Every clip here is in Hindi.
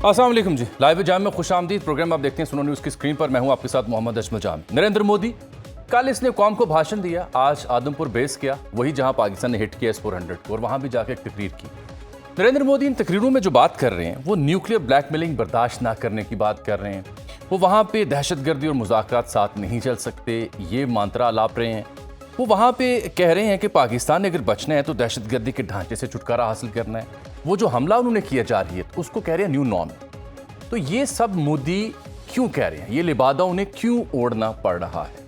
अस्सलाम वालेकुम जी। लाइव जाम में खुशामदीद। प्रोग्राम आप देखते हैं सुनो न्यूज़ की स्क्रीन पर। मैं हूं आपके साथ मोहम्मद अजमल जाम। नरेंद्र मोदी कल इसने कौम को भाषण दिया, आज आदमपुर बेस किया, वही जहां पाकिस्तान ने हिट किया S-400 को, और वहां भी जाकर एक तकरीर की। नरेंद्र मोदी इन तकरीरों में जो बात कर रहे हैं वो न्यूक्लियर ब्लैकमेलिंग बर्दाश्त ना करने की बात कर रहे हैं। वो वहाँ पे दहशतगर्दी और मुज़ाकरात साथ नहीं चल सकते, ये मंत्रा अलाप रहे हैं। वो वहाँ पे कह रहे हैं कि पाकिस्तान ने अगर बचना है तो दहशतगर्दी के ढांचे से छुटकारा हासिल करना है। वो जो हमला उन्होंने किया जा रही है तो उसको कह रहे हैं न्यू नॉर्म। तो ये सब मोदी क्यों कह रहे हैं, ये लिबादा उन्हें क्यों ओढ़ना पड़ रहा है?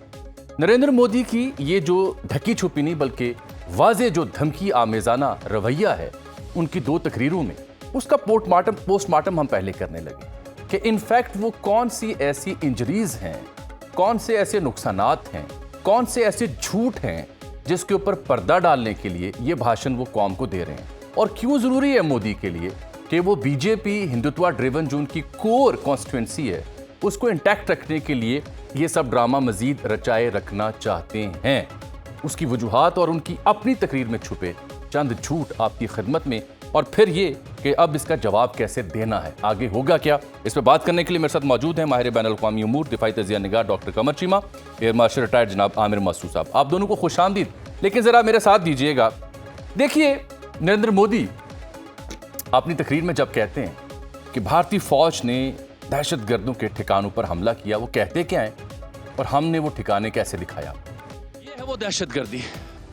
नरेंद्र मोदी की ये जो ढकी छुपी नहीं बल्कि वाज़े जो धमकी आमेज़ाना रवैया है उनकी दो तकरीरों में, उसका पोस्टमार्टम हम पहले करने लगे कि इनफैक्ट वो कौन सी ऐसी इंजरीज हैं, कौन से ऐसे नुकसानात हैं, कौन से ऐसे झूठ हैं जिसके ऊपर पर्दा डालने के लिए ये भाषण वो कौम को दे रहे हैं, और क्यों ज़रूरी है मोदी के लिए कि वो बीजेपी हिंदुत्व ड्रिवन जो उनकी कोर कॉन्स्टिट्यूंसी है उसको इंटैक्ट रखने के लिए ये सब ड्रामा मजीद रचाए रखना चाहते हैं। उसकी वजूहात और उनकी अपनी तकरीर में छुपे चंद झूठ आपकी खिदमत में, और फिर ये कि अब इसका जवाब कैसे देना है, आगे होगा क्या। इस पर बात करने के लिए मेरे साथ मौजूद हैं माहिर बैनुल अक़वामी उमूर दिफाई तज़िया निगार doctor Qamar Cheema, air marshal retired जनाब आमिर मसूद साहब। आप दोनों को खुशामदीद। लेकिन ज़रा मेरे साथ दीजिएगा, देखिए नरेंद्र मोदी अपनी तकरीर में जब कहते हैं कि भारतीय फौज ने दहशतगर्दों के ठिकानों पर हमला किया, वो कहते क्या है और हमने वो ठिकाने कैसे दिखाया? ये है वो दहशतगर्दी,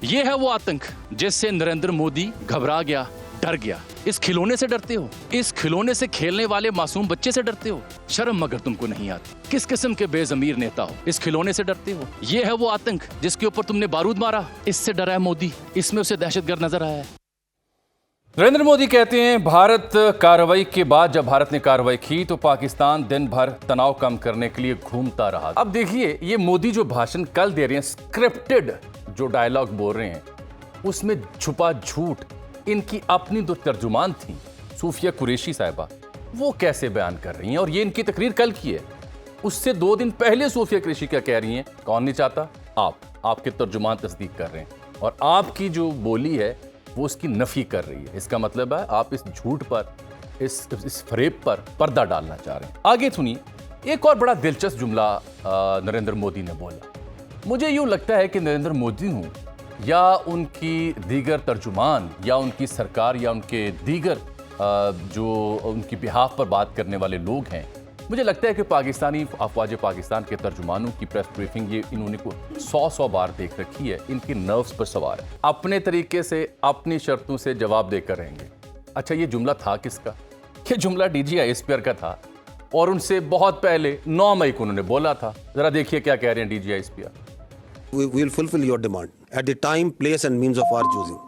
ये है वो आतंक जिससे नरेंद्र मोदी घबरा गया, डर गया। इस खिलौने से डरते हो, इस खिलौने से खेलने वाले मासूम बच्चे से डरते हो? शर्म मगर तुमको नहीं आती? किस किस्म के बेजमीर नेता हो, इस खिलौने से डरते हो? ये है वो आतंक जिसके ऊपर तुमने बारूद मारा, इससे डरा है मोदी, इसमें उसे दहशतगर्द नजर आया है। नरेंद्र मोदी कहते हैं भारत कार्रवाई के बाद जब भारत ने कार्रवाई की तो पाकिस्तान दिन भर तनाव कम करने के लिए घूमता रहा। अब देखिए ये मोदी जो भाषण कल दे रहे हैं, स्क्रिप्टेड जो डायलॉग बोल रहे हैं, उसमें छुपा झूठ इनकी अपनी जो तर्जुमान थी सूफिया कुरैशी साहिबा, वो कैसे बयान कर रही हैं। और ये इनकी तकरीर कल की है, उससे 2 दिन पहले सूफिया कुरैशी क्या कह रही हैं? कौन नहीं चाहता? आपके तर्जुमान तस्दीक कर रहे हैं, और आपकी जो बोली है वो उसकी नफी कर रही है। इसका मतलब है आप इस झूठ पर, इस फरेब पर पर्दा डालना चाह रहे हैं। आगे सुनिए एक और बड़ा दिलचस्प जुमला नरेंद्र मोदी ने बोला। मुझे यूं लगता है कि नरेंद्र मोदी हूं या उनकी दीगर तर्जुमान या उनकी सरकार या उनके दीगर जो उनकी बिहाफ पर बात करने वाले लोग हैं, मुझे लगता है कि पाकिस्तानी अफवाज पाकिस्तान के तर्जुमानों की प्रेस ब्रीफिंग ये इन्होंने को 100 बार देख रखी है, इनके नर्व्स पर सवार है। अपने तरीके से अपनी शर्तों से जवाब देकर रहेंगे। अच्छा ये जुमला था किसका? ये जुमला DGI एसपीआर का था, और उनसे बहुत पहले 9 मई को उन्होंने बोला था। जरा देखिए क्या कह रहे हैं DGI SPR. We will fulfill your demand at the time, place and means of our choosing.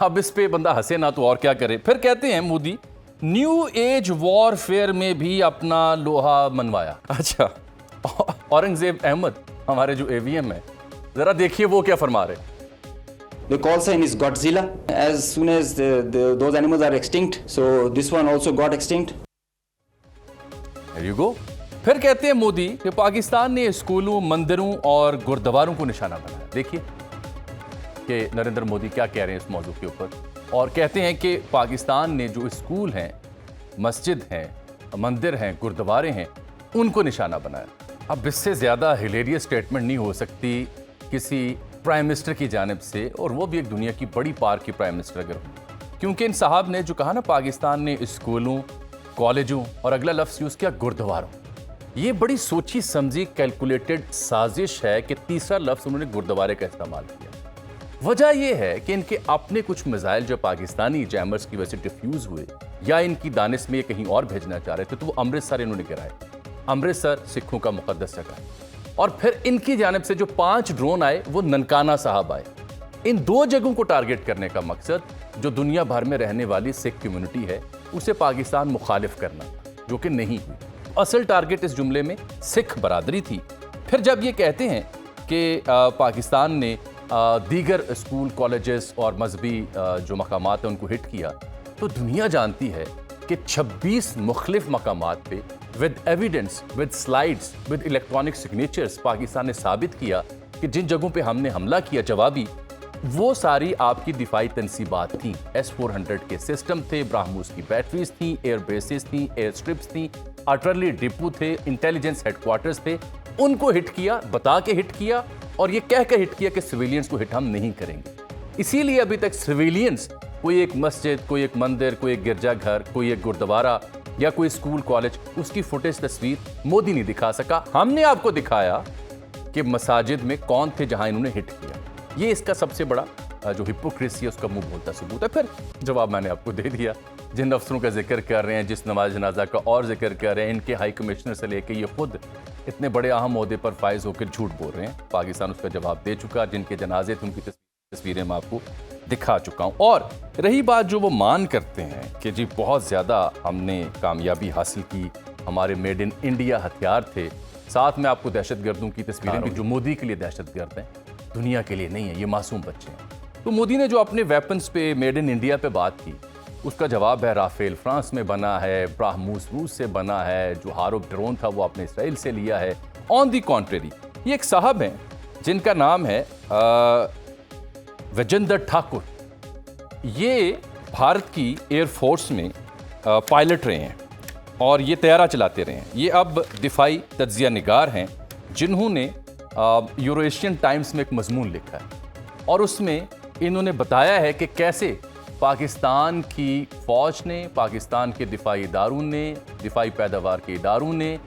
अब इस पे बंदा हंसे ना तो और क्या करे। फिर कहते हैं मोदी न्यू एज वॉरफेयर में भी अपना लोहा मनवाया। अच्छा औरंगजेब अहमद हमारे जो AVM है, जरा देखिए वो क्या फरमा रहे। The call sign is Godzilla. As soon as those animals are extinct, so this one also got extinct. There you go. फिर कहते हैं मोदी कि पाकिस्तान ने स्कूलों, मंदिरों और गुरुद्वारों को निशाना बनाया। देखिए कि नरेंद्र मोदी क्या कह रहे हैं इस मौजू के ऊपर, और कहते हैं कि पाकिस्तान ने जो स्कूल हैं, मस्जिद हैं, मंदिर हैं, गुरुद्वारे हैं, उनको निशाना बनाया। अब इससे ज़्यादा हिलेरियस स्टेटमेंट नहीं हो सकती किसी प्राइम मिनिस्टर की जानिब से, और वो भी एक दुनिया की बड़ी पार की प्राइम मिनिस्टर अगर हो। क्योंकि इन साहब ने जो कहा ना पाकिस्तान ने स्कूलों, कॉलेजों, और अगला लफ्ज़ यूज़ किया गुरुद्वारों, ये बड़ी सोची समझी कैलकुलेटेड साजिश है कि तीसरा लफ्ज़ उन्होंने गुरुद्वारे का इस्तेमाल किया। वजह यह है कि इनके अपने कुछ मिसाइल जो पाकिस्तानी जैमर्स की वजह से डिफ्यूज़ हुए या इनकी दानिश में ये कहीं और भेजना चाह रहे थे, तो वो अमृतसर इन्होंने गिराए। अमृतसर सिखों का मुकद्दस जगह है। और फिर इनकी जानिब से जो 5 ड्रोन आए वो ननकाना साहब आए। इन 2 जगहों को टारगेट करने का मकसद जो दुनिया भर में रहने वाली सिख कम्युनिटी है उसे पाकिस्तान मुखालिफ करना था, जो कि नहीं हुई। असल टारगेट इस जुमले में सिख बरादरी थी। फिर जब ये कहते हैं कि पाकिस्तान ने दीगर स्कूल, कॉलेजेस और मजहबी जो मकामात हैं उनको हिट किया, तो दुनिया जानती है कि 26 मुख्तलिफ मकामात पे with evidence, with slides, with electronic signatures Pakistan ने साबित किया कि जिन जगहों पे हमने हमला किया जवाबी, वो सारी आपकी दिफाई तनसीबात थी। S-400 के सिस्टम थे, ब्राह्मोस की बैटरीज थी, एयर बेसिस थी, एयर स्ट्रिप्स थी, आर्टिलरी डिपो थे, इंटेलिजेंस हेडक्वार्टर्स थे। उनको हिट किया, बता के हिट किया और ये कह के हिट किया कि सिविलियंस को हिट हम नहीं करेंगे। इसीलिए अभी तक सिविलियंस, कोई एक मस्जिद, कोई एक मंदिर, कोई एक गिरजाघर, कोई एक गुरुद्वारा या कोई स्कूल कॉलेज, उसकी फुटेज तस्वीर मोदी नहीं दिखा सका। हमने आपको दिखाया कि मसाजिद में कौन थे जहां इन्होंने हिट किया। ये इसका सबसे बड़ा जो हिपोक्रेसी है उसका मुंह बोलता सबूत है। फिर जवाब मैंने आपको दे दिया। जिन अफसरों का जिक्र कर रहे हैं, जिस नमाज जनाजा का और जिक्र कर रहे हैं, इनके हाई कमिश्नर से लेके ये खुद इतने बड़े अहम ओहदे पर फाइज होकर झूठ बोल रहे हैं। पाकिस्तान उसका जवाब दे चुका। जिनके जनाजे थे उनकी तस्वीरें मैं आपको दिखा चुका हूं। और रही बात जो वो मान करते हैं कि जी बहुत ज़्यादा हमने कामयाबी हासिल की, हमारे मेड इन इंडिया हथियार थे, साथ में आपको दहशतगर्दों की तस्वीरें भी जो मोदी के लिए दहशतगर्द हैं, दुनिया के लिए नहीं है, ये मासूम बच्चे हैं। तो मोदी ने जो अपने वेपन्स पे, मेड इन इंडिया पे बात की, उसका जवाब है राफेल फ्रांस में बना है, ब्राह्मोस रूस से बना है, जो हारुप ड्रोन था वो आपने इसराइल से लिया है। ऑन दी कॉन्ट्रेरी, ये एक साहब हैं जिनका नाम है विजेंद्र ठाकुर। ये भारत की एयरफोर्स में पायलट रहे हैं और ये तैयारा चलाते रहे हैं। ये अब दिफाई तज्जिया निगार हैं जिन्होंने यूरेशियन टाइम्स में एक मजमून लिखा है और उसमें इन्होंने बताया है कि कैसे पाकिस्तान की फौज ने, पाकिस्तान के दिफाई इदारों ने, दिफाई पैदावार के इदारों ने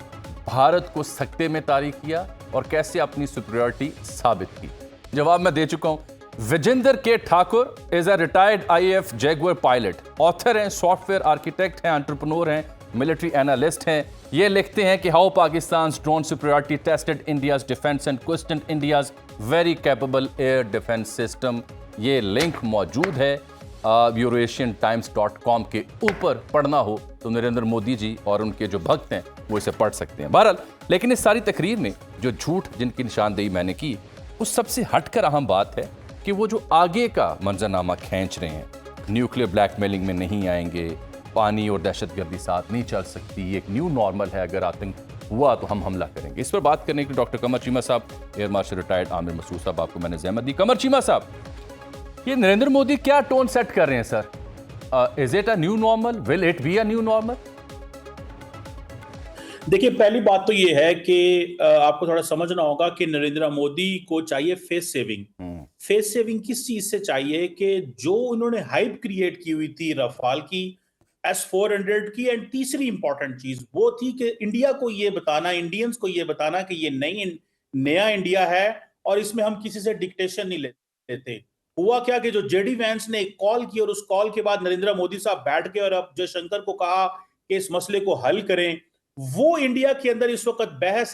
भारत को सख्ते में तारीख किया और कैसे अपनी सुपीरियरिटी साबित की। जवाब मैं दे चुका हूं। विजेंद्र के Thakur is a retired IAF Jaguar pilot, author हैं, सॉफ्टवेयर आर्किटेक्ट हैं, एंटरप्रेन्योर हैं, मिलिट्री एनालिस्ट हैं। ये लिखते हैं कि how Pakistan drone superiority tested India's defence and question India's very capable air defence system. ये लिंक मौजूद है eurasiantimes.com के ऊपर। पढ़ना हो तो नरेंद्र मोदी जी और उनके जो भक्त हैं वो इसे पढ़ सकते हैं। बहरहाल, लेकिन इस सारी तकरीर में जो झूठ जिनकी निशानदेही मैंने की, उस सबसे हटकर अहम बात है कि वो जो आगे का मंजरनामा खींच रहे हैं, न्यूक्लियर ब्लैकमेलिंग में नहीं आएंगे, पानी और दहशतगर्दी साथ नहीं चल सकती, एक न्यू नॉर्मल है, अगर आतंक हुआ तो हम हमला करेंगे। इस पर बात करने के लिए डॉक्टर कमर चीमा साहब, air marshal retired Aamir Masood साहब, आपको मैंने जहमत दी। कमर चीमा साहब, ये नरेंद्र मोदी क्या टोन सेट कर रहे हैं sir? Is it a new normal? Will it be a new normal? देखिए, पहली बात तो ये है कि आपको थोड़ा समझना होगा कि नरेंद्र मोदी को चाहिए फेस सेविंग। फेस सेविंग किस चीज से चाहिए कि जो उन्होंने हाइप क्रिएट की हुई थी रफाल की, S-400 की, एंड तीसरी इंपॉर्टेंट चीज वो थी कि इंडिया को ये बताना, इंडियंस को ये बताना कि ये नया इंडिया है और इसमें हम किसी से डिक्टेशन नहीं लेते। हुआ क्या कि जो जेडी वैंस ने एक कॉल की और उस कॉल के बाद नरेंद्र मोदी साहब बैठ गए और अब जयशंकर को कहा कि इस मसले को हल करें। वो इंडिया के अंदर इस वक्त बहस है